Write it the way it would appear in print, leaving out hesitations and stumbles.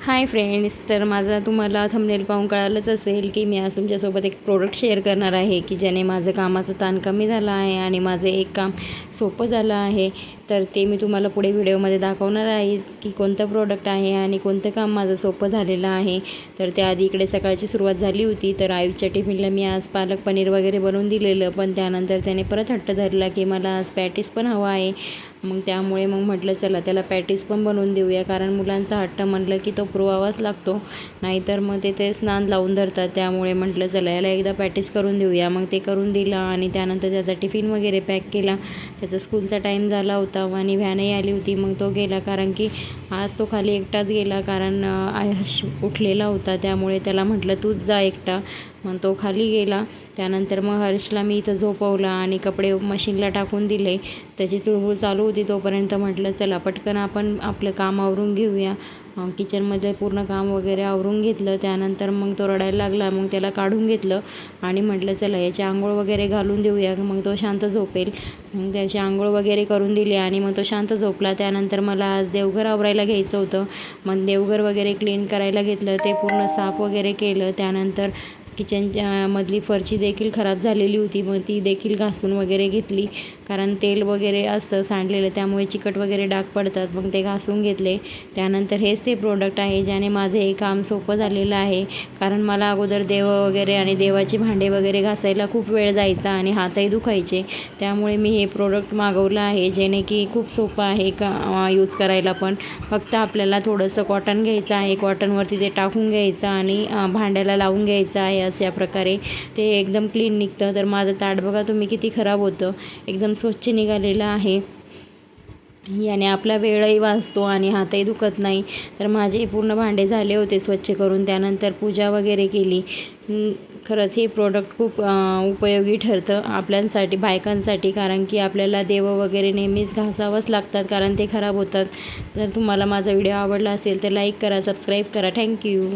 Hi friends, तर माझा तुम्हाला थंबनेल पाहून कळालंच असेल की मी आज तुमच्यासोबत एक प्रोडक्ट शेअर करणार आहे की ज्याने माझं कामाचा ताण कमी झाला आहे आणि माझं एक काम सोपं झालं आहे. तर ते मी तुम्हाला पुढे व्हिडिओमध्ये दाखवणार आहे की कोणतं प्रोडक्ट आहे आणि कोणतं काम माझं सोपं झालेलं आहे. तर त्याआधी इकडे सकाळची सुरुवात झाली होती. तर आयुषच्या टिफिनला मी आज पालक पनीर वगैरे बनवून दिलेलं, पण त्यानंतर त्याने परत हट्ट धरला की मला आज पॅटीस पण हवा आहे. मग त्यामुळे म्हटलं चला त्याला पॅटीस पण बनवून देऊया, कारण मुलांचा हट्ट म्हटलं की तो पुरवावाच लागतो, नाहीतर मग ते स्नान लावून धरतात. त्यामुळे म्हटलं चला याला एकदा पॅटीस करून देऊया. मग ते करून दिला आणि त्यानंतर त्याचा टिफिन वगैरे पॅक केला. त्याचा स्कूलचा टाईम झाला होता आणि व्हॅनही आली होती. मग तो गेला, कारण की आज तो खाली एकटाच गेला, कारण हर्ष उठलेला होता. त्यामुळे त्याला म्हटलं तूच जा एकटा. मग तो खाली गेला. त्यानंतर मग हर्षला मी इथं झोपवला आणि कपडे मशीनला टाकून दिले. त्याची चुळबुळ चालू होती तोपर्यंत म्हटलं चला पटकन आपण आपलं काम आवरून घेऊया. किचनमध्ये पूर्ण काम वगैरे आवरून घेतलं. त्यानंतर मग तो रडायला लागला. मग त्याला काढून घेतलं आणि म्हटलं चला याची आंघोळ वगैरे घालून देऊया, मग तो शांत झोपेल. मग त्याची आंघोळ वगैरे करून दिली आणि मग तो शांत झोपला. त्यानंतर मला आज देवघर आवरायला घ्यायचं होतं. मग देवघर वगैरे क्लीन करायला घेतलं, ते पूर्ण साफ वगैरे केलं. त्यानंतर किचनच्या मधली फरशी देखील खराब झालेली होती, मग ती देखील घासून वगैरे घेतली, कारण तेल वगैरे असतं सांडलेलं, त्यामुळे चिकट वगैरे डाग पडतात. मग ते घासून घेतले. त्यानंतर हेच ते प्रोडक्ट आहे ज्याने माझं हे काम सोपं झालेलं आहे, कारण मला अगोदर देव वगैरे आणि देवाचे भांडे वगैरे घासायला खूप वेळ जायचा आणि हातही दुखायचे. त्यामुळे मी हे प्रोडक्ट मागवलं आहे, जेणे की खूप सोपं आहे यूज करायला. पण फक्त आपल्याला थोडंसं कॉटन घ्यायचं आहे, कॉटनवरती ते टाकून घ्यायचं आणि भांड्याला लावून घ्यायचं आहे. अशा प्रकारे ते एकदम क्लीन निघतं. तर माझं ताट बघा तुम्ही किती खराब होतं, एकदम स्वच्छ निघालेलं आहे. याने आपला वेळही वाचतो आणि हातही दुखत नाही. तर माझे पूर्ण भांडे झाले होते स्वच्छ करून. त्यानंतर पूजा वगैरे केली. खरंच हे प्रोडक्ट खूप उपयोगी ठरतं आपल्यासाठी, बायकांसाठी, कारण की आपल्याला देव वगैरे नेहमीच घासावंच लागतात, कारण ते खराब होतात. जर तुम्हाला माझा व्हिडिओ आवडला असेल तर लाईक करा, सबस्क्राईब करा. थँक्यू.